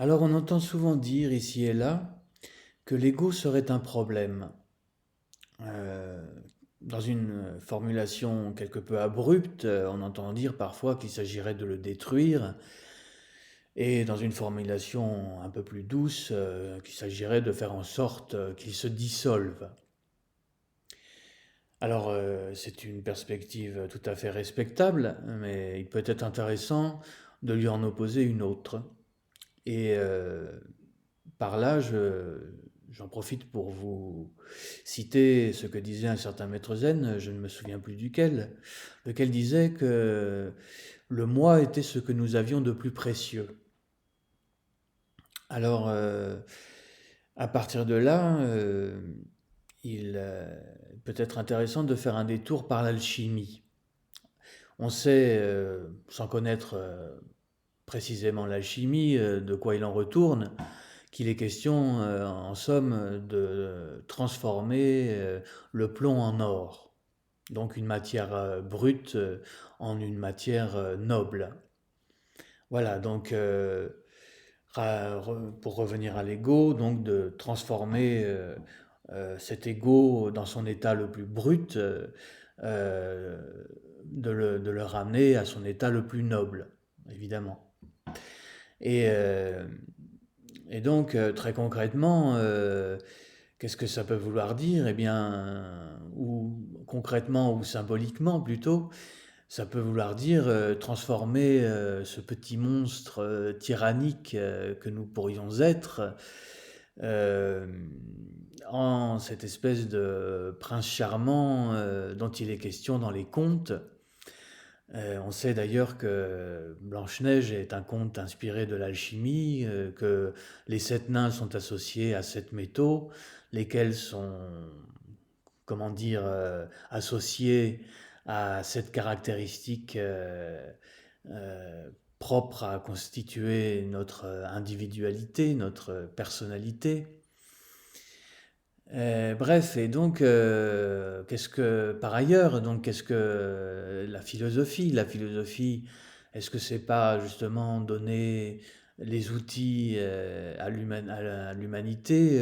Alors on entend souvent dire ici et là que l'ego serait un problème. Euh, Dans une formulation quelque peu abrupte, on entend dire parfois qu'il s'agirait de le détruire, et dans une formulation un peu plus douce, qu'il s'agirait de faire en sorte qu'il se dissolve. Alors c'est une perspective tout à fait respectable, mais il peut être intéressant de lui en opposer une autre. Et par là, j'en profite pour vous citer ce que disait un certain maître zen, je ne me souviens plus duquel, lequel disait que le moi était ce que nous avions de plus précieux. Alors, à partir de là, il peut être intéressant de faire un détour par l'alchimie. On sait, sans connaître précisément l'alchimie, de quoi il en retourne, qu'il est question, en somme, de transformer le plomb en or, donc une matière brute en une matière noble. Voilà, donc pour revenir à l'ego, donc de transformer cet ego dans son état le plus brut, euh, de le ramener à son état le plus noble, évidemment. Et, euh, et donc, très concrètement, qu'est-ce que ça peut vouloir dire? Eh bien, ou concrètement ou symboliquement plutôt, ça peut vouloir dire transformer ce petit monstre tyrannique que nous pourrions être euh, en cette espèce de prince charmant dont il est question dans les contes. On sait d'ailleurs que Blanche-Neige est un conte inspiré de l'alchimie, que les sept nains sont associés à sept métaux, lesquels sont, comment dire, associés à cette caractéristique propre à constituer notre individualité, notre personnalité. Bref, et donc, qu'est-ce que, par ailleurs, donc, qu'est-ce que la philosophie? La philosophie, est-ce que c'est pas justement donner les outils à l'humanité,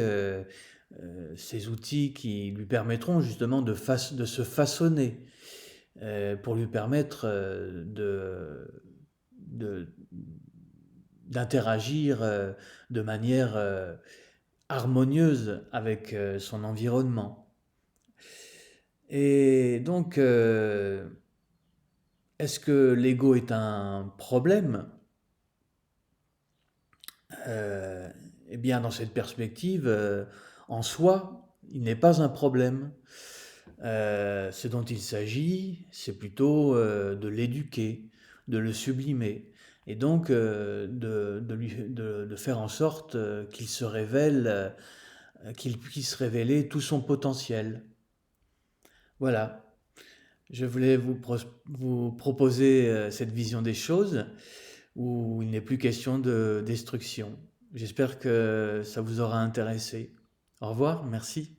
ces outils qui lui permettront justement de se façonner, pour lui permettre de- d'interagir de manière harmonieuse avec son environnement. Et donc, est-ce que l'ego est un problème? Euh, eh bien, dans cette perspective, en soi, il n'est pas un problème. Ce dont il s'agit, c'est plutôt de l'éduquer, de le sublimer, et donc de faire en sorte qu'il se révèle, qu'il puisse révéler tout son potentiel. Voilà. Je voulais vous proposer cette vision des choses où il n'est plus question de destruction. J'espère que ça vous aura intéressé. Au revoir, merci.